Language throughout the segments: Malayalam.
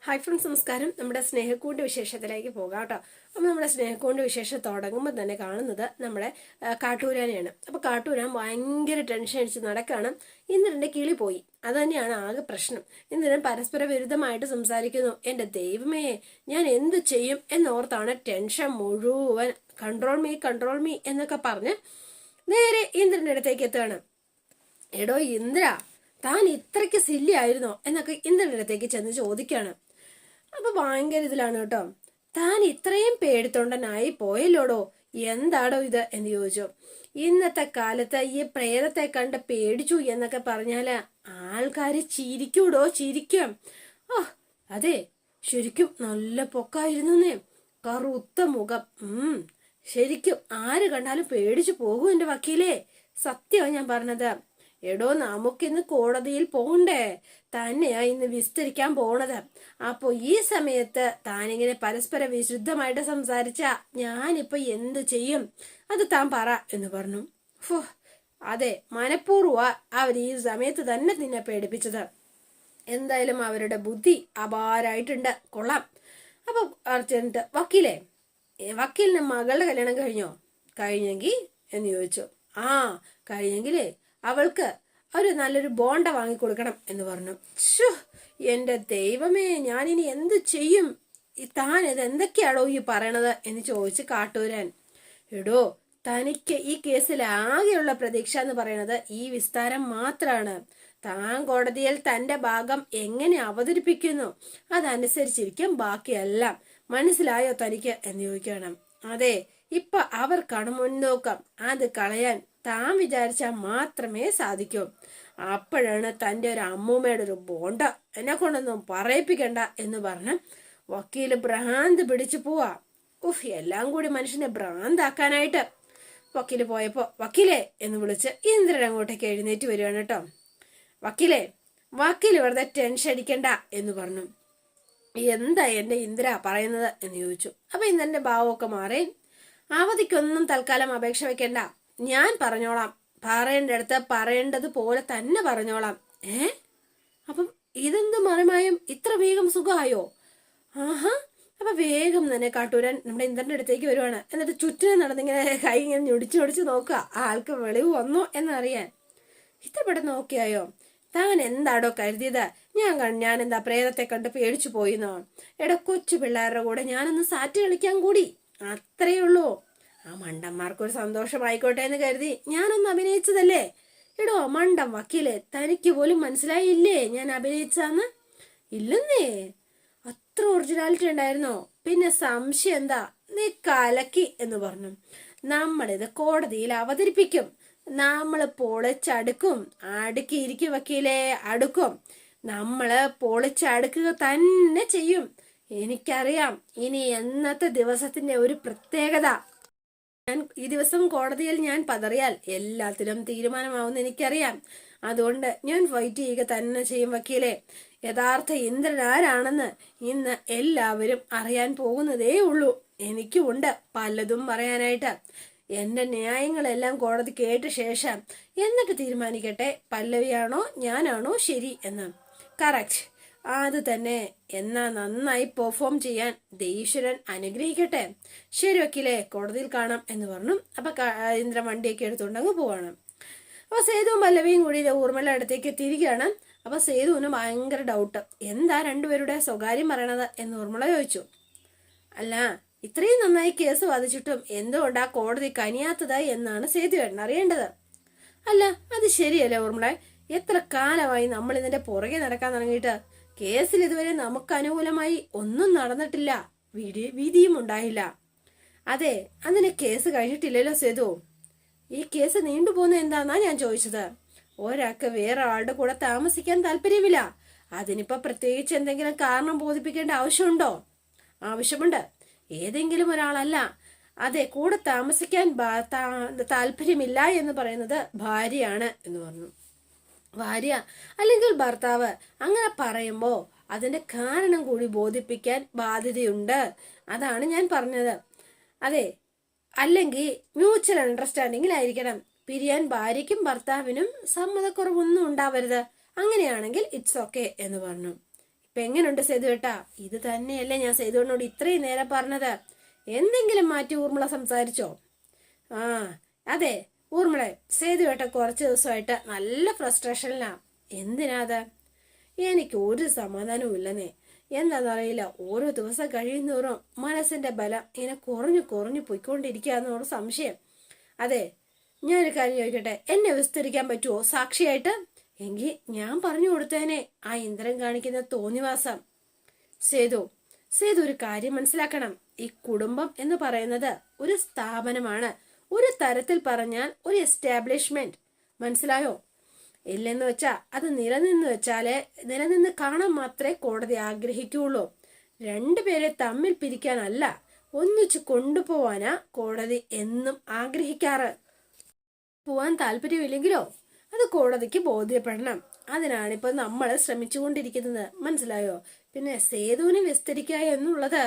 ഹായ് ഫ്രണ്ട്സ്, നമസ്കാരം. നമ്മുടെ സ്നേഹക്കൂട്ട് വിശേഷത്തിലേക്ക് പോകാം കേട്ടോ. അപ്പോൾ നമ്മുടെ സ്നേഹക്കൂട്ട് വിശേഷം തുടങ്ങുമ്പോൾ തന്നെ കാണുന്നത് നമ്മുടെ കാട്ടൂരാനെയാണ്. അപ്പോൾ കാട്ടൂരാൻ ഭയങ്കര ടെൻഷൻ അടിച്ച് നടക്കുകയാണ്. ഇന്ദ്രൻ്റെ കിളി പോയി. അത് തന്നെയാണ് ആകെ പ്രശ്നം. ഇന്ദ്രൻ പരസ്പര വിരുദ്ധമായിട്ട് സംസാരിക്കുന്നു. എൻ്റെ ദൈവമേ, ഞാൻ എന്ത് ചെയ്യും എന്നോർത്താണ് ടെൻഷൻ മുഴുവൻ. കൺട്രോൾ മീ എന്നൊക്കെ പറഞ്ഞ് നേരെ ഇന്ദ്രൻ്റെ അടുത്തേക്ക് എത്തുകയാണ്. എടോ ഇന്ദ്ര, താൻ ഇത്രയ്ക്ക് സില്ലി ആയിരുന്നോ എന്നൊക്കെ ഇന്ദ്രൻ്റെ അടുത്തേക്ക് ചെന്ന് ചോദിക്കുകയാണ്. അപ്പൊ ഭയങ്കര ഇതിലാണ് കേട്ടോ. താൻ ഇത്രയും പേടിത്തൊണ്ടനായി പോയല്ലോടോ, എന്താടോ ഇത് എന്ന് ചോദിച്ചു. ഇന്നത്തെ കാലത്ത് ഈ പ്രേതത്തെ കണ്ട് പേടിച്ചു എന്നൊക്കെ പറഞ്ഞാല് ആൾക്കാര് ചിരിക്കും. ആ അതെ, ശരിക്കും നല്ല പൊക്കായിരുന്നേ, കറുത്ത മുഖം. ശരിക്കും ആര് കണ്ടാലും പേടിച്ചു പോകും എന്റെ വക്കീലേ. സത്യമാണ് ഞാൻ പറഞ്ഞത്. എടോ, നമുക്കിന്ന് കോടതിയിൽ പോകണ്ടേ? തന്നെയാ ഇന്ന് വിസ്തരിക്കാൻ പോണത്. അപ്പൊ ഈ സമയത്ത് താനിങ്ങനെ പരസ്പര വിശുദ്ധമായിട്ട് സംസാരിച്ച ഞാനിപ്പൊ എന്ത് ചെയ്യും? അത് താൻ പറ എന്ന് പറഞ്ഞു. അതെ, മനഃപൂർവ്വ അവർ ഈ സമയത്ത് തന്നെ നിന്നെ പേടിപ്പിച്ചത്. എന്തായാലും അവരുടെ ബുദ്ധി അപാരായിട്ടുണ്ട്, കൊള്ളാം. അപ്പൊ അർച്ചന്റ് വക്കീലിന് മകളുടെ കല്യാണം കഴിഞ്ഞെങ്കിൽ എന്ന് ചോദിച്ചു. ആ കഴിഞ്ഞെങ്കിലേ അവൾക്ക് ഒരു നല്ലൊരു ബോണ്ട വാങ്ങിക്കൊടുക്കണം എന്ന് പറഞ്ഞു. എന്റെ ദൈവമേ, ഞാനിനി എന്ത് ചെയ്യും? താൻ ഇത് എന്തൊക്കെയാണോ ഈ പറയണത് എന്ന് ചോദിച്ച് കാട്ടൂരാൻ. എടോ, തനിക്ക് ഈ കേസിൽ ആകെയുള്ള പ്രതീക്ഷ എന്ന് പറയുന്നത് ഈ വിസ്താരം മാത്രമാണ്. താൻ കോടതിയിൽ തന്റെ ഭാഗം എങ്ങനെ അവതരിപ്പിക്കുന്നു അതനുസരിച്ചിരിക്കും ബാക്കിയെല്ലാം. മനസ്സിലായോ തനിക്ക് എന്ന് ചോദിക്കണം. അതെ, ഇപ്പൊ അവർക്കാണ് മുൻതൂക്കം. അത് കളയാൻ താൻ വിചാരിച്ചാൽ മാത്രമേ സാധിക്കൂ. അപ്പോഴാണ് തന്റെ ഒരു അമ്മൂമ്മയുടെ ഒരു ബോണ്ട എന്നെ കൊണ്ടൊന്നും പറയിപ്പിക്കണ്ട എന്ന് പറഞ്ഞ് വക്കീല് ഭ്രാന്ത് പിടിച്ചു പോവാ. എല്ലാം കൂടി മനുഷ്യനെ ഭ്രാന്താക്കാനായിട്ട്. വക്കീല് പോയപ്പോ വക്കീലേ എന്ന് വിളിച്ച് ഇന്ദ്രൻ അങ്ങോട്ടേക്ക് എഴുന്നേറ്റ് വരികയാണ് കേട്ടോ. വക്കീല് വെറുതെ ടെൻഷൻ അടിക്കണ്ട എന്ന് പറഞ്ഞു. എന്താ എന്റെ ഇന്ദ്ര പറയുന്നത് എന്ന് ചോദിച്ചു. അപ്പൊ ഇന്ദ്രന്റെ ഭാവമൊക്കെ മാറി. അവധിക്കൊന്നും തൽക്കാലം അപേക്ഷ വെക്കണ്ട, ഞാൻ പറഞ്ഞോളാം. പറയേണ്ടടുത്ത് പറയേണ്ടത് പോലെ തന്നെ പറഞ്ഞോളാം. അപ്പം ഇതെന്ത് മറിമായും ഇത്ര വേഗം സുഖമായോ? ആഹാ. അപ്പൊ വേഗം തന്നെ കാട്ടൂരാൻ നമ്മുടെ ഇന്ദ്രന്റെ അടുത്തേക്ക് വരുവാണ്. എന്നിട്ട് ചുറ്റിനെ നടന്നിങ്ങനെ കൈ ഇങ്ങനെ ഞൊടിച്ചു നോക്കുക, ആൾക്ക് വെളിവ് വന്നോ എന്നറിയാൻ. ഇത്ര പെട്ടെന്ന് നോക്കിയായോ? താൻ എന്താടോ കരുതിയത്? ഞാൻ എന്താ പ്രേതത്തെ കണ്ട് പേടിച്ചു പോയിന്നോ? എടോ, കൊച്ചു പിള്ളേരുടെ കൂടെ ഞാനൊന്ന് സാറ്റ് കളിക്കാൻ കൂടി, അത്രയേ ഉള്ളൂ. ആ മണ്ടന്മാർക്കൊരു സന്തോഷമായിക്കോട്ടെ എന്ന് കരുതി ഞാനൊന്ന് അഭിനയിച്ചതല്ലേ. എടോ മണ്ടം വക്കീലെ, തനിക്ക് പോലും മനസ്സിലായില്ലേ ഞാൻ അഭിനയിച്ചാന്ന്? ഇല്ലെന്നേ. അത്ര ഒറിജിനാലിറ്റി ഉണ്ടായിരുന്നോ? പിന്നെ സംശയം എന്താ? നീ കലക്കി എന്ന് പറഞ്ഞു. നമ്മളിത് കോടതിയിൽ അവതരിപ്പിക്കും. നമ്മള് പൊളിച്ചടുക്കും. അടുക്കിയിരിക്കും വക്കീലെ, അടുക്കും. നമ്മള് പൊളിച്ചടുക്കുക തന്നെ ചെയ്യും. എനിക്കറിയാം ഇനി എന്നത്തെ ദിവസത്തിന്റെ ഒരു പ്രത്യേകത. ഈ ദിവസം കോടതിയിൽ ഞാൻ പതറിയാൽ എല്ലാത്തിലും തീരുമാനമാവുമെന്ന് എനിക്കറിയാം. അതുകൊണ്ട് ഞാൻ ഫൈറ്റ് ചെയ്യുക തന്നെ ചെയ്യും വക്കീലെ. യഥാർത്ഥ ഇന്ദ്രൻ ആരാണെന്ന് ഇന്ന് എല്ലാവരും അറിയാൻ പോകുന്നതേ ഉള്ളൂ. എനിക്കുമുണ്ട് പലതും പറയാനായിട്ട്. എന്റെ ന്യായങ്ങളെല്ലാം കോടതി കേട്ട ശേഷം എന്നിട്ട് തീരുമാനിക്കട്ടെ പല്ലവിയാണോ ഞാനാണോ ശരി എന്ന്. കറക്റ്റ്, അത് തന്നെ. എന്നാ നന്നായി പെർഫോം ചെയ്യാൻ ഈശ്വരൻ അനുഗ്രഹിക്കട്ടെ. ശരി വക്കീലെ, കോടതിയിൽ കാണാം എന്ന് പറഞ്ഞു. അപ്പൊ ഇന്ദ്രൻ വണ്ടിയൊക്കെ എടുത്തുകൊണ്ട് അങ്ങ് പോവാണ്. അപ്പൊ സേതുവും പല്ലവിയും കൂടി ഊർമിള അടുത്തേക്ക് തിരികെയാണ്. അപ്പൊ സേതുവിന് ഭയങ്കര ഡൗട്ട്. എന്താ രണ്ടുപേരുടെ സ്വകാര്യം പറയണത് എന്ന് ഊർമിള ചോദിച്ചു. അല്ല, ഇത്രയും നന്നായി കേസ് വാദിച്ചിട്ടും എന്തുകൊണ്ടാ കോടതി കനിയാത്തത് എന്നാണ് സേതുവേട്ടൻ അറിയേണ്ടത്. അല്ല, അത് ശരിയല്ലേ ഊർമിള? എത്ര കാലമായി നമ്മൾ ഇതിന്റെ പുറകെ നടക്കാൻ തുടങ്ങിയിട്ട്? കേസിൽ ഇതുവരെ നമുക്ക് അനുകൂലമായി ഒന്നും നടന്നിട്ടില്ല, വിധിയും ഉണ്ടായില്ല. അതെ, അതിന് കേസ് കഴിഞ്ഞിട്ടില്ലല്ലോ സേതു. ഈ കേസ് നീണ്ടുപോകുന്ന എന്താന്നാ ഞാൻ ചോദിച്ചത്. ഒരാൾക്ക് വേറെ ആളുടെ കൂടെ താമസിക്കാൻ താല്പര്യമില്ല. അതിനിപ്പോ പ്രത്യേകിച്ച് എന്തെങ്കിലും കാരണം ബോധിപ്പിക്കേണ്ട ആവശ്യമുണ്ടോ? ആവശ്യമുണ്ട്. ഏതെങ്കിലും ഒരാളല്ല. അതെ, കൂടെ താമസിക്കാൻ താല്പര്യമില്ല എന്ന് പറയുന്നത് ഭാര്യയാണ് എന്ന് പറഞ്ഞു. ഭാര്യ അല്ലെങ്കിൽ ഭർത്താവ് അങ്ങനെ പറയുമ്പോ അതിന്റെ കാരണം കൂടി ബോധിപ്പിക്കാൻ ബാധ്യതയുണ്ട്. അതാണ് ഞാൻ പറഞ്ഞത്. അതെ, അല്ലെങ്കിൽ മ്യൂച്വൽ അണ്ടർസ്റ്റാൻഡിങ്ങിലായിരിക്കണം. പിരിയാൻ ഭാര്യയ്ക്കും ഭർത്താവിനും സമ്മതക്കുറവൊന്നും ഉണ്ടാവരുത്. അങ്ങനെയാണെങ്കിൽ ഇറ്റ്സ് ഓക്കെ എന്ന് പറഞ്ഞു. ഇപ്പൊ എങ്ങനെയുണ്ട് സേതുവേട്ടാ? ഇത് തന്നെയല്ലേ ഞാൻ സേതുവിനോട് ഇത്രയും നേരം പറഞ്ഞത്. എന്തെങ്കിലും മാറ്റി ഊർമിള സംസാരിച്ചോ? ആ അതെ ഊർമിളെ, സേതുവേട്ട കുറച്ച് ദിവസമായിട്ട് നല്ല ഫ്രസ്ട്രേഷനിലാ. എന്തിനാ അത്? എനിക്ക് ഒരു സമാധാനവും ഇല്ലെന്നേ. എന്താണെന്നറിയില്ല, ഓരോ ദിവസം കഴിയുന്നോറും മനസ്സിന്റെ ബലം ഇങ്ങനെ കുറഞ്ഞു കുറഞ്ഞു പോയിക്കൊണ്ടിരിക്കുകയെന്നുള്ള സംശയം. അതെ, ഞാനൊരു കാര്യം ചോദിക്കട്ടെ, എന്നെ വിസ്തരിക്കാൻ പറ്റുമോ സാക്ഷിയായിട്ട്? എങ്കിൽ ഞാൻ പറഞ്ഞു കൊടുത്തേനെ ആ ഇന്ദ്രൻ കാണിക്കുന്ന തോന്നിവാസം. സേതു സേതു ഒരു കാര്യം മനസ്സിലാക്കണം. ഈ കുടുംബം എന്ന് പറയുന്നത് ഒരു സ്ഥാപനമാണ്, ഒരു തരത്തിൽ പറഞ്ഞാൽ ഒരു എസ്റ്റാബ്ലിഷ്മെന്റ്. മനസ്സിലായോ? ഇല്ലെന്ന് വെച്ചാ അത് നിലനിന്ന് കാണാൻ മാത്രമേ കോടതി ആഗ്രഹിക്കുള്ളൂ. രണ്ടുപേരെ തമ്മിൽ പിരിക്കാനല്ല, ഒന്നിച്ചു കൊണ്ടുപോവാനാ കോടതി എന്നും ആഗ്രഹിക്കാറ്. പോവാൻ താല്പര്യമില്ലെങ്കിലോ അത് കോടതിക്ക് ബോധ്യപ്പെടണം. അതിനാണിപ്പോ നമ്മൾ ശ്രമിച്ചുകൊണ്ടിരിക്കുന്നത്. മനസ്സിലായോ? പിന്നെ സേതുവിനെ വിസ്തരിക്കുക എന്നുള്ളത്,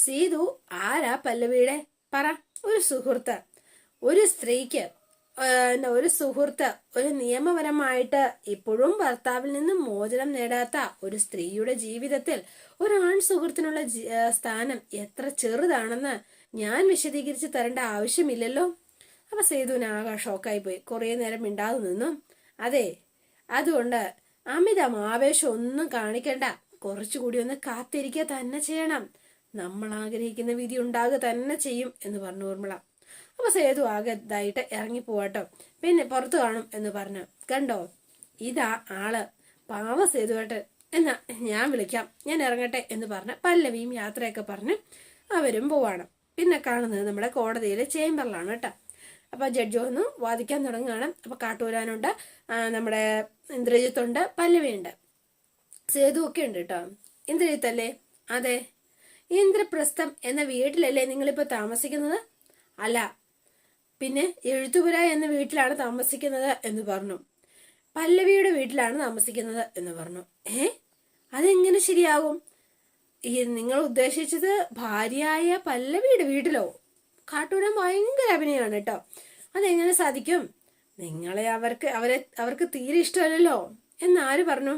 സേതു ആരാ പല്ലവിയുടെ? പറ. ഒരു സുഹൃത്ത്. ഒരു സ്ത്രീക്ക് ഒരു സുഹൃത്ത്, ഒരു നിയമപരമായിട്ട് ഇപ്പോഴും ഭർത്താവിൽ നിന്നും മോചനം നേടാത്ത ഒരു സ്ത്രീയുടെ ജീവിതത്തിൽ ഒരു ആൺ സുഹൃത്തിനുള്ള സ്ഥാനം എത്ര ചെറുതാണെന്ന് ഞാൻ വിശദീകരിച്ച് തരേണ്ട ആവശ്യമില്ലല്ലോ. അപ്പൊ സേതുവിന് ആകെ ഷോക്കായി പോയി. കുറെ നേരം മിണ്ടാതെ നിന്നു. അതെ, അതുകൊണ്ട് അമിതം ആവേശം ഒന്നും കാണിക്കണ്ട, കുറച്ചുകൂടി ഒന്ന് കാത്തിരിക്കുക തന്നെ ചെയ്യണം. നമ്മൾ ആഗ്രഹിക്കുന്ന വിധി ഉണ്ടാകുക തന്നെ ചെയ്യും എന്ന് പറഞ്ഞു ഊർമിള. അപ്പൊ സേതു ആകെ ഇതായിട്ട് ഇറങ്ങി പോവാട്ടോ. പിന്നെ പുറത്തു കാണും എന്ന് പറഞ്ഞു. കണ്ടോ, ഇതാ ആള്, പാവ സേതുവേട്ടൻ. എന്നാ ഞാൻ വിളിക്കാം, ഞാൻ ഇറങ്ങട്ടെ എന്ന് പറഞ്ഞ പല്ലവിയും യാത്രയൊക്കെ പറഞ്ഞ് അവരും പോവാണ്. പിന്നെ കാണുന്നത് നമ്മുടെ കോടതിയിലെ ചേംബറിലാണ് കേട്ടോ. അപ്പൊ ജഡ്ജി ഒന്ന് വാദിക്കാൻ തുടങ്ങുകയാണ്. അപ്പൊ കാട്ടൂരാനുണ്ട്, നമ്മുടെ ഇന്ദ്രജിത്തുണ്ട്, പല്ലവിയുണ്ട്, സേതു ഒക്കെ ഉണ്ട് കേട്ടോ. ഇന്ദ്രജിത്ത് അല്ലേ? അതെ. ഇന്ദ്രപ്രസ്ഥം എന്ന വീട്ടിലല്ലേ നിങ്ങളിപ്പോ താമസിക്കുന്നത്? അല്ല, പിന്നെ എഴുത്തുപുര എന്ന വീട്ടിലാണ് താമസിക്കുന്നത് എന്ന് പറഞ്ഞു. പല്ലവിയുടെ വീട്ടിലാണ് താമസിക്കുന്നത് എന്ന് പറഞ്ഞു. അതെങ്ങനെ ശരിയാകും? നിങ്ങൾ ഉദ്ദേശിച്ചത് ഭാര്യയായ പല്ലവിയുടെ വീട്ടിലോ? കാട്ടൂരാൻ ഭയങ്കര അഭിനയാണ് കേട്ടോ. അതെങ്ങനെ സാധിക്കും? നിങ്ങളെ അവർക്ക് തീരെ ഇഷ്ടമല്ലല്ലോ എന്നാര് പറഞ്ഞു?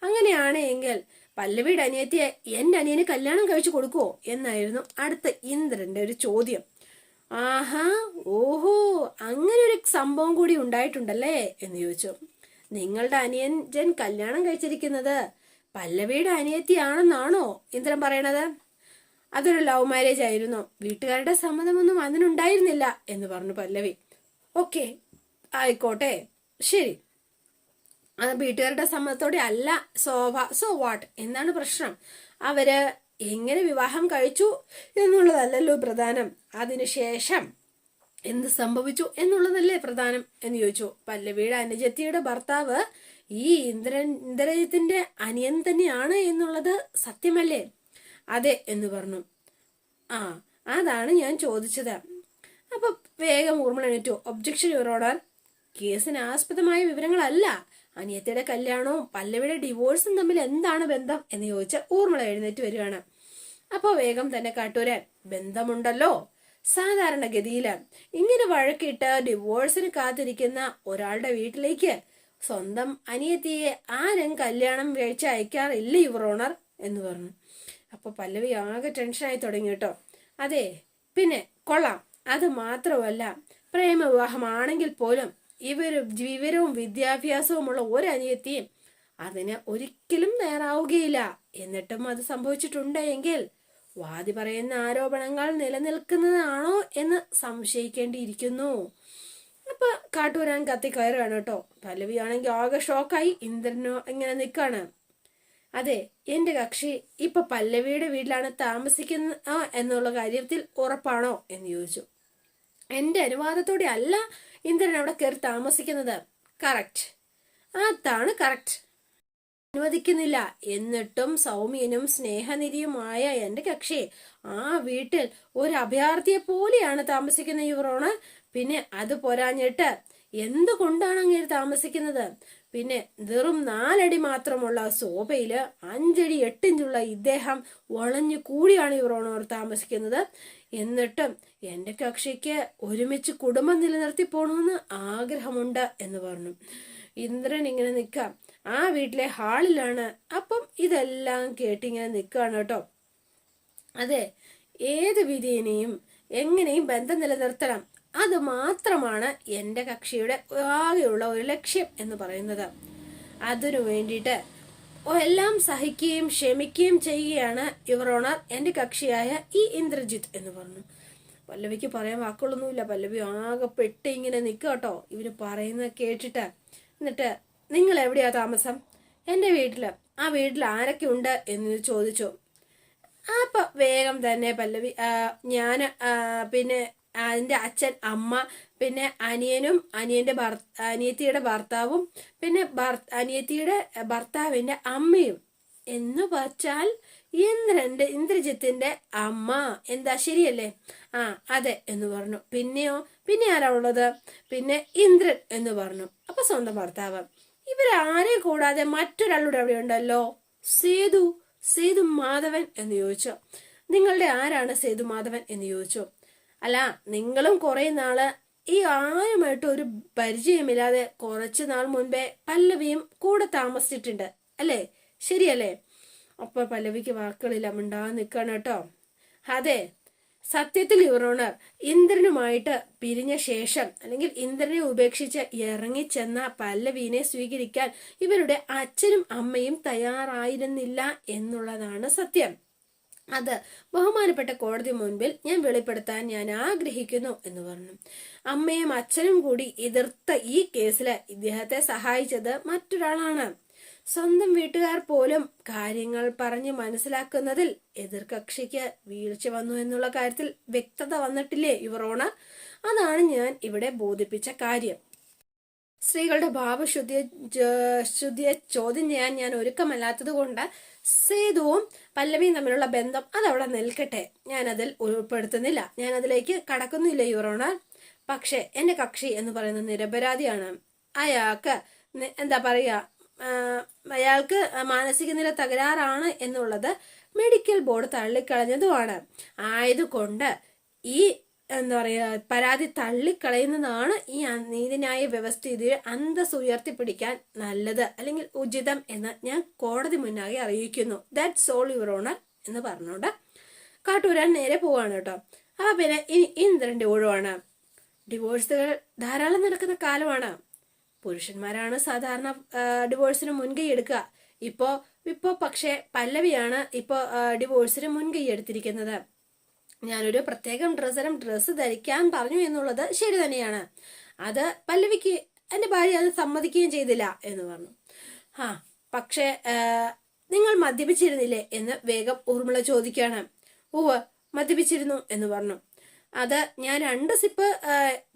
അങ്ങനെയാണ് എങ്കിൽ പല്ലവിയുടെ അനിയത്തിയെ എന്റെ അനിയന് കല്യാണം കഴിച്ചു കൊടുക്കുവോ എന്നായിരുന്നു അടുത്ത ഇന്ദ്രന്റെ ഒരു ചോദ്യം. ആഹാ, ഓഹോ, അങ്ങനെ ഒരു സംഭവം കൂടി ഉണ്ടായിട്ടുണ്ടല്ലേ എന്ന് ചോദിച്ചു. നിങ്ങളുടെ അനിയൻ കല്യാണം കഴിച്ചിരിക്കുന്നത് പല്ലവിയുടെ അനിയത്തിയാണെന്നാണോ ഇന്ദ്രൻ പറയണത്? അതൊരു ലവ് മാരേജ് ആയിരുന്നു, വീട്ടുകാരുടെ സമ്മതമൊന്നും അതിനുണ്ടായിരുന്നില്ല എന്ന് പറഞ്ഞു പല്ലവി. ഓക്കെ, ആയിക്കോട്ടെ, ശരി, വീട്ടുകാരുടെ സമ്മതത്തോടെ അല്ല, സോ വാട്ട്, എന്താണ് പ്രശ്നം? അവര് എങ്ങനെ വിവാഹം കഴിച്ചു എന്നുള്ളതല്ലല്ലോ പ്രധാനം, അതിനുശേഷം എന്ത് സംഭവിച്ചു എന്നുള്ളതല്ലേ പ്രധാനം എന്ന് ചോദിച്ചു. പല്ലവിയുടെ അനുജത്തിയുടെ ഭർത്താവ് ഈ ഇന്ദ്രജിത്തിന്റെ അനിയൻ തന്നെയാണ് എന്നുള്ളത് സത്യമല്ലേ? അതെ എന്ന് പറഞ്ഞു. അതാണ് ഞാൻ ചോദിച്ചത്. അപ്പൊ വേഗം ഊർമിള എണീറ്റു. ഒബ്ജക്ഷൻ യുവർ ഓണർ, കേസിന് ആസ്പദമായ വിവരങ്ങളല്ല. അനിയത്തിയുടെ കല്യാണവും പല്ലവിയുടെ ഡിവോഴ്സും തമ്മിൽ എന്താണ് ബന്ധം എന്ന് ചോദിച്ച ഊർമിള എഴുന്നേറ്റ് വരികയാണ്. അപ്പൊ വേഗം തന്നെ കാട്ടൂരാൻ, ബന്ധമുണ്ടല്ലോ. സാധാരണഗതിയില് ഇങ്ങനെ വഴക്കിട്ട് ഡിവോഴ്സിന് കാത്തിരിക്കുന്ന ഒരാളുടെ വീട്ടിലേക്ക് സ്വന്തം അനിയത്തിയെ ആരും കല്യാണം കഴിച്ച് അയക്കാറില്ല യുവർ ഓണർ എന്ന് പറഞ്ഞു. അപ്പൊ പല്ലവി ആകെ ടെൻഷനായി തുടങ്ങി കേട്ടോ. അതെ, പിന്നെ കൊള്ളാം, അത് മാത്രമല്ല, പ്രേമവിവാഹമാണെങ്കിൽ പോലും വിവരവും വിദ്യാഭ്യാസവുമുള്ള ഒരു അനിയത്തിയും അതിന് ഒരിക്കലും തയ്യാറാവുകയില്ല. എന്നിട്ടും അത് സംഭവിച്ചിട്ടുണ്ടെങ്കിൽ വാദി പറയുന്ന ആരോപണങ്ങൾ നിലനിൽക്കുന്നതാണോ എന്ന് സംശയിക്കേണ്ടിയിരിക്കുന്നു. അപ്പൊ കാട്ടൂരാൻ കത്തി കയറുകയാണ് കേട്ടോ. പല്ലവി ആണെങ്കിൽ ആകെ ഷോക്കായി ഇന്ദ്രനോ ഇങ്ങനെ നിൽക്കാണ്. അതെ, എന്റെ കക്ഷി ഇപ്പൊ പല്ലവിയുടെ വീട്ടിലാണ് താമസിക്കുന്ന എന്നുള്ള കാര്യത്തിൽ ഉറപ്പാണോ എന്ന് ചോദിച്ചു. എന്റെ അനുവാദത്തോടെ അല്ല ഇന്ദ്രൻ അവിടെ കയറി താമസിക്കുന്നത്. കറക്റ്റ്, അതാണ് കറക്റ്റ്. അനുവദിക്കുന്നില്ല. എന്നിട്ടും സൗമ്യനും സ്നേഹനിധിയുമായ എന്റെ കക്ഷി ആ വീട്ടിൽ ഒരു അഭയാർത്ഥിയെ പോലെയാണ് താമസിക്കുന്ന യുവർ ഓണർ. പിന്നെ അത് പോരാഞ്ഞിട്ട് എന്തുകൊണ്ടാണ് അങ്ങേര് താമസിക്കുന്നത്? പിന്നെ വെറും 4 അടി മാത്രമുള്ള സോഫയില് 5 അടി 8 ഇഞ്ചുള്ള ഇദ്ദേഹം വളഞ്ഞു കൂടിയാണ് യുവർ ഓണർ താമസിക്കുന്നത്. എന്നിട്ടും എന്റെ കക്ഷിക്ക് ഒരുമിച്ച് കുടുംബം നിലനിർത്തി പോണമെന്ന് ആഗ്രഹമുണ്ട് എന്ന് പറഞ്ഞു. ഇന്ദ്രൻ ഇങ്ങനെ നിൽക്കാം. ആ വീട്ടിലെ ഹാളിലാണ്. അപ്പം ഇതെല്ലാം കേട്ടിങ്ങനെ നിൽക്കുകയാണ് കേട്ടോ. അതെ, ഏത് വിധിയെയും എങ്ങനെയും ബന്ധം നിലനിർത്തണം, അത് മാത്രമാണ് എൻ്റെ കക്ഷിയുടെ ആകെയുള്ള ഒരു ലക്ഷ്യം എന്ന് പറയുന്നത്. അതിനു വേണ്ടിയിട്ട് എല്ലാം സഹിക്കുകയും ക്ഷമിക്കുകയും ചെയ്യുകയാണ് യുവർ ഓണർ എൻ്റെ കക്ഷിയായ ഈ ഇന്ദ്രജിത്ത് എന്ന് പറഞ്ഞു. പല്ലവിക്ക് പറയാൻ വാക്കുകളൊന്നുമില്ല. പല്ലവി ആകെ പെട്ട് ഇങ്ങനെ നിൽക്കുക കേട്ടോ ഇവര് പറയുന്നത് കേട്ടിട്ട്. എന്നിട്ട് നിങ്ങൾ എവിടെയാ താമസം? എൻ്റെ വീട്ടില്. ആ വീട്ടിൽ ആരൊക്കെ ഉണ്ട് എന്ന് ചോദിച്ചു. അപ്പൊ വേഗം തന്നെ പല്ലവി ഞാൻ പിന്നെ അതിന്റെ അച്ഛൻ, അമ്മ, പിന്നെ അനിയനും അനിയത്തിയുടെ ഭർത്താവും, പിന്നെ അനിയത്തിയുടെ ഭർത്താവിന്റെ അമ്മയും എന്ന് വച്ചാൽ ഇന്ദ്രജിത്തിന്റെ അമ്മ. എന്താ ശരിയല്ലേ? ആ അതെ എന്ന് പറഞ്ഞു. പിന്നെ ആരാ ഉള്ളത്? പിന്നെ ഇന്ദ്രൻ എന്ന് പറഞ്ഞു. അപ്പൊ സ്വന്തം ഭർത്താവ്. ഇവരാരെ കൂടാതെ മറ്റൊരാളുടെ അവിടെ ഉണ്ടല്ലോ, സേതു മാധവൻ എന്ന് ചോദിച്ചു. നിങ്ങളുടെ ആരാണ് സേതു മാധവൻ എന്ന് ചോദിച്ചു. അല്ല, നിങ്ങളും കുറെ നാള് ഈ ആരുമായിട്ട് ഒരു പരിചയമില്ലാതെ കുറച്ചു നാൾ മുൻപേ പല്ലവിയും കൂടെ താമസിച്ചിട്ടുണ്ട് അല്ലേ? ശരിയല്ലേ? അപ്പൊ പല്ലവിക്ക് വാക്കുകളില്ല, മിണ്ടാതെ നിൽക്കണം കേട്ടോ. അതെ, സത്യത്തിൽ യുവർ ഓണർ, ഇന്ദ്രനുമായിട്ട് പിരിഞ്ഞ ശേഷം അല്ലെങ്കിൽ ഇന്ദ്രനെ ഉപേക്ഷിച്ച് ഇറങ്ങിച്ചെന്ന പല്ലവീനെ സ്വീകരിക്കാൻ ഇവരുടെ അച്ഛനും അമ്മയും തയ്യാറായിരുന്നില്ല എന്നുള്ളതാണ് സത്യം. അത് ബഹുമാനപ്പെട്ട കോടതി മുൻപിൽ ഞാൻ വെളിപ്പെടുത്താൻ ഞാൻ ആഗ്രഹിക്കുന്നു എന്ന് പറഞ്ഞു. അമ്മയും അച്ഛനും കൂടി എതിർത്ത ഈ കേസില് ഇദ്ദേഹത്തെ സഹായിച്ചത് മറ്റൊരാളാണ്. സ്വന്തം വീട്ടുകാർ പോലും കാര്യങ്ങൾ പറഞ്ഞ് മനസ്സിലാക്കുന്നതിൽ എതിർകക്ഷിക്ക് വീഴ്ച വന്നു എന്നുള്ള കാര്യത്തിൽ വ്യക്തത വന്നിട്ടില്ലേ യുവർ ഓണർ? അതാണ് ഞാൻ ഇവിടെ ബോധിപ്പിച്ച കാര്യം. സ്ത്രീകളുടെ ഭാവശുദ്ധിയെ ചോദ്യം ചെയ്യാൻ ഞാൻ ഒരുക്കമല്ലാത്തത് കൊണ്ട് സേതുവും പല്ലവിയും തമ്മിലുള്ള ബന്ധം അതവിടെ നിൽക്കട്ടെ, ഞാനതിൽ ഉൾപ്പെടുത്തുന്നില്ല, ഞാൻ അതിലേക്ക് കടക്കുന്നില്ല യുവർ ഓണർ. പക്ഷെ എന്റെ കക്ഷി എന്ന് പറയുന്നത് നിരപരാധിയാണ്. അയാൾക്ക് എന്താ പറയാ, അയാൾക്ക് മാനസിക നില തകരാറാണ് എന്നുള്ളത് മെഡിക്കൽ ബോർഡ് തള്ളിക്കളഞ്ഞതുമാണ്. ആയതുകൊണ്ട് ഈ എന്താ പറയാ പരാതി തള്ളിക്കളയുന്നതാണ് ഈ നീതിന്യായ വ്യവസ്ഥിതിയെ അന്തസ് ഉയർത്തിപ്പിടിക്കാൻ നല്ലത് അല്ലെങ്കിൽ ഉചിതം എന്ന് ഞാൻ കോടതി മുന്നാകെ അറിയിക്കുന്നു. ദാറ്റ്സ് ഓൾ യുവർ ഓണർ എന്ന് പറഞ്ഞുകൊണ്ട് കാട്ടൂരാൻ നേരെ പോവാണ് കേട്ടോ. പിന്നെ ഇനി ഇന്ദ്രന്റെ ഒഴിവാണ്. ഡിവോഴ്സുകൾ ധാരാളം നടക്കുന്ന കാലമാണ്. പുരുഷന്മാരാണ് സാധാരണ ഡിവോഴ്സിന് മുൻകൈ എടുക്കുക. ഇപ്പോ പക്ഷെ പല്ലവിയാണ് ഇപ്പോ ഡിവോഴ്സിന് മുൻകൈ എടുത്തിരിക്കുന്നത്. ഞാനൊരു പ്രത്യേകം ഡ്രസ്സ് ധരിക്കാൻ പറഞ്ഞു എന്നുള്ളത് ശരി തന്നെയാണ്. അത് പല്ലവിക്ക് എന്റെ ഭാര്യ അത് സമ്മതിക്കുകയും ചെയ്തില്ല എന്ന് പറഞ്ഞു. പക്ഷെ നിങ്ങൾ മദ്യപിച്ചിരുന്നില്ലേ എന്ന് വേഗം ഊർമിള ചോദിക്കുകയാണ്. ഉവ്വ്, മദ്യപിച്ചിരുന്നു എന്ന് പറഞ്ഞു. അത് ഞാൻ 2 സിപ്പ്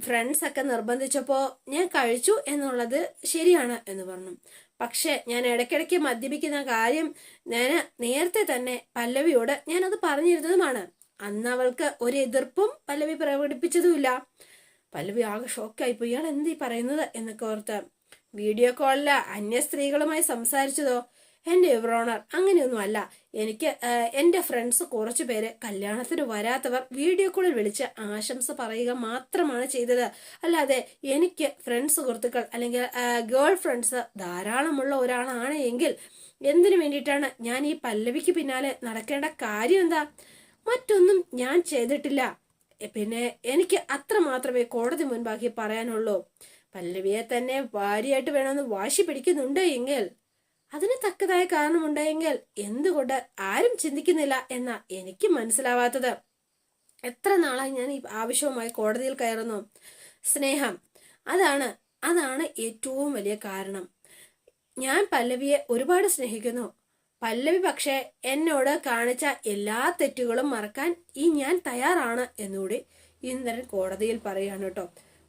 ഫ്രണ്ട്സ് ഒക്കെ നിർബന്ധിച്ചപ്പോ ഞാൻ കഴിച്ചു എന്നുള്ളത് ശരിയാണ് എന്ന് പറഞ്ഞു. പക്ഷെ ഞാൻ ഇടയ്ക്കിടയ്ക്ക് മദ്യപിക്കുന്ന കാര്യം ഞാൻ നേരത്തെ തന്നെ പല്ലവിയോട് ഞാനത് പറഞ്ഞിരുന്നതുമാണ്. അന്ന് അവൾക്ക് ഒരു എതിർപ്പും പല്ലവി പ്രകടിപ്പിച്ചതുമില്ല. പല്ലവി ആകെ ഷോക്കായിപ്പോയി. ഇയാൾ എന്തീ പറയുന്നത് എന്നൊക്കെ ഓർത്ത്. വീഡിയോ കോളില് അന്യ സ്ത്രീകളുമായി സംസാരിച്ചതോ? എന്റെ യുവർ ഓണർ, അങ്ങനെയൊന്നും അല്ല. എനിക്ക് എന്റെ ഫ്രണ്ട്സ് കുറച്ചു പേര് കല്യാണത്തിന് വരാത്തവർ വീഡിയോ കോളിൽ വിളിച്ച് ആശംസ പറയുക മാത്രമാണ് ചെയ്തത്. അല്ലാതെ എനിക്ക് ഫ്രണ്ട്സ് സുഹൃത്തുക്കൾ അല്ലെങ്കിൽ ഗേൾ ഫ്രണ്ട്സ് ധാരാളമുള്ള ഒരാളാണ് എങ്കിൽ എന്തിനു വേണ്ടിയിട്ടാണ് ഞാൻ ഈ പല്ലവിക്ക് പിന്നാലെ നടക്കേണ്ട കാര്യം എന്താ? മറ്റൊന്നും ഞാൻ ചെയ്തിട്ടില്ല. പിന്നെ എനിക്ക് അത്ര മാത്രമേ കോടതി മുൻപാക്കി പറയാനുള്ളൂ. പല്ലവിയെ തന്നെ ഭാര്യയായിട്ട് വേണമെന്ന് വാശി പിടിക്കുന്നുണ്ട് എങ്കിൽ അതിന് തക്കതായ കാരണമുണ്ടായെങ്കിൽ എന്തുകൊണ്ട് ആരും ചിന്തിക്കുന്നില്ല എന്നാ എനിക്ക് മനസ്സിലാവാത്തത്. എത്ര നാളായി ഞാൻ ഈ ആവശ്യവുമായി കോടതിയിൽ കയറുന്നു. സ്നേഹം, അതാണ് ഏറ്റവും വലിയ കാരണം. ഞാൻ പല്ലവിയെ ഒരുപാട് സ്നേഹിക്കുന്നു. പല്ലവി പക്ഷെ എന്നോട് കാണിച്ച എല്ലാ തെറ്റുകളും മറക്കാൻ ഞാൻ തയ്യാറാണ് എന്നുകൂടി ഇന്ദ്രൻ കോടതിയിൽ പറയാണ് കേട്ടോ.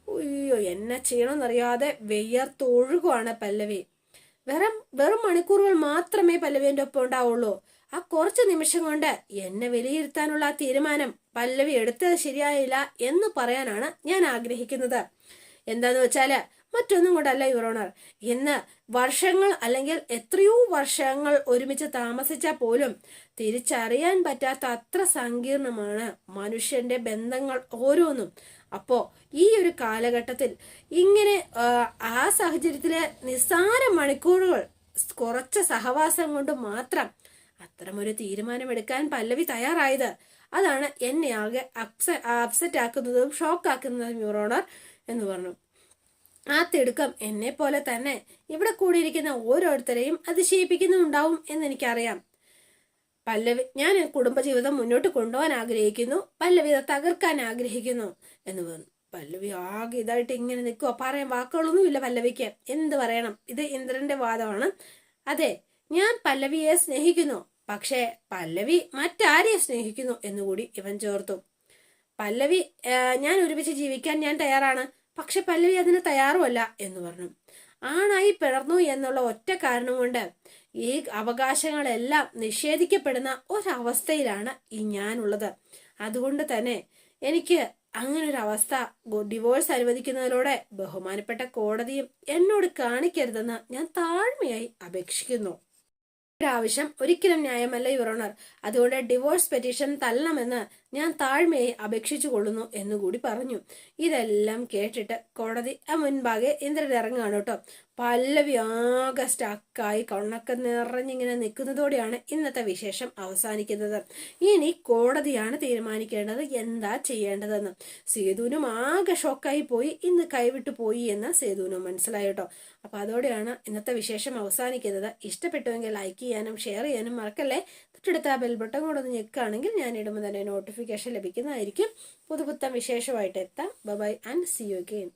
അയ്യോ, എന്നെ ചെയ്യണമെന്നറിയാതെ വെയ്യർത്തൊഴുകുവാണ് പല്ലവി. വെറും മണിക്കൂറുകൾ മാത്രമേ പല്ലവിന്റെ ഒപ്പം ഉണ്ടാവുള്ളൂ. ആ കുറച്ച് നിമിഷം കൊണ്ട് എന്നെ വിലയിരുത്താനുള്ള തീരുമാനം പല്ലവി എടുത്തത് ശരിയായില്ല എന്ന് പറയാനാണ് ഞാൻ ആഗ്രഹിക്കുന്നത്. എന്താന്ന് വെച്ചാല് മറ്റൊന്നും കൊണ്ടല്ല യുവർ ഓണർ, ഇന്ന് വർഷങ്ങൾ അല്ലെങ്കിൽ എത്രയോ വർഷങ്ങൾ ഒരുമിച്ച് താമസിച്ചാൽ പോലും തിരിച്ചറിയാൻ പറ്റാത്ത അത്ര സങ്കീർണമാണ് മനുഷ്യന്റെ ബന്ധങ്ങൾ ഓരോന്നും. അപ്പോ ഈ ഒരു കാലഘട്ടത്തിൽ ഇങ്ങനെ ആ സാഹചര്യത്തില് നിസ്സാര മണിക്കൂറുകൾ കുറച്ച് സഹവാസം കൊണ്ട് മാത്രം അത്തരമൊരു തീരുമാനമെടുക്കാൻ പല്ലവി തയ്യാറായത്. അതാണ് എന്നെ ആകെ അപ്സെറ്റ് ആക്കുന്നതും ഷോക്കാക്കുന്നതും യുവർ ഓണർ എന്ന് പറഞ്ഞു. ആ തിടുക്കം എന്നെ പോലെ തന്നെ ഇവിടെ കൂടിയിരിക്കുന്ന ഓരോരുത്തരെയും അതിശയിപ്പിക്കുന്നുണ്ടാവും എന്നെനിക്കറിയാം. പല്ലവി, ഞാൻ കുടുംബജീവിതം മുന്നോട്ട് കൊണ്ടുപോകാൻ ആഗ്രഹിക്കുന്നു, പല്ലവി അത് തകർക്കാൻ ആഗ്രഹിക്കുന്നു എന്ന് പറഞ്ഞു. പല്ലവി ആകെ ഇതായിട്ട് ഇങ്ങനെ നിൽക്കുക. പറയാൻ വാക്കുകളൊന്നുമില്ല പല്ലവിക്ക്. എന്ത് പറയണം? ഇത് ഇന്ദ്രന്റെ വാദമാണ്. അതെ, ഞാൻ പല്ലവിയെ സ്നേഹിക്കുന്നു, പക്ഷേ പല്ലവി മറ്റാരെയെ സ്നേഹിക്കുന്നു എന്നുകൂടി ഇവൻ ചേർത്തു. പല്ലവി, ഞാൻ ഒരുമിച്ച് ജീവിക്കാൻ ഞാൻ തയ്യാറാണ്, പക്ഷെ പല്ലവി അതിന് തയ്യാറുമല്ല എന്ന് പറഞ്ഞു. ആണായി പിറന്നു എന്നുള്ള ഒറ്റ കാരണം കൊണ്ട് ഈ അവകാശങ്ങളെല്ലാം നിഷേധിക്കപ്പെടുന്ന ഒരവസ്ഥയിലാണ് ഈ ഞാനുള്ളത്. അതുകൊണ്ട് തന്നെ എനിക്ക് അങ്ങനൊരു അവസ്ഥ ഡിവോഴ്സ് അനുവദിക്കുന്നതിലൂടെ ബഹുമാനപ്പെട്ട കോടതിയും എന്നോട് കാണിക്കരുതെന്ന് ഞാൻ താഴ്മയായി അപേക്ഷിക്കുന്നു. ആവശ്യം ഒരിക്കലും ന്യായമല്ല യുവർ ഓണർ. അതുകൊണ്ട് ഡിവോഴ്സ് പെറ്റീഷൻ തള്ളണമെന്ന് ഞാൻ താഴ്മയായി അപേക്ഷിച്ചു കൊള്ളുന്നു എന്നുകൂടി പറഞ്ഞു. ഇതെല്ലാം കേട്ടിട്ട് കോടതി മുൻപാകെ ഇന്ദ്രൻ ഇറങ്ങുകയാണ് കേട്ടോ. പല്ലവി ആകെ സ്റ്റക്കായി കണ്ണൊക്കെ നിറഞ്ഞിങ്ങനെ നിൽക്കുന്നതോടെയാണ് ഇന്നത്തെ വിശേഷം അവസാനിക്കുന്നത്. ഇനി കോടതിയാണ് തീരുമാനിക്കേണ്ടത് എന്താ ചെയ്യേണ്ടതെന്ന്. സേതുവിനും ആകെ ഷോക്കായി പോയി. ഇന്ന് കൈവിട്ടു പോയി എന്ന് സേതുവിനും മനസ്സിലായി കേട്ടോ. അപ്പൊ അതോടെയാണ് ഇന്നത്തെ വിശേഷം അവസാനിക്കുന്നത്. ഇഷ്ടപ്പെട്ടുവെങ്കിൽ ലൈക്ക് ചെയ്യാനും ഷെയർ ചെയ്യാനും മറക്കല്ലേ. തൊട്ടടുത്ത ബെൽ ബട്ടൺ കൂടെ ഒന്ന് ഞെക്കുകയാണെങ്കിൽ ഞാൻ ഇടുമ്പോൾ തന്നെ നോട്ടിഫിക്കേഷൻ ലഭിക്കുന്നതായിരിക്കും. പുതുപുത്തൻ വിശേഷമായിട്ട് എത്താം. Bye and see you again.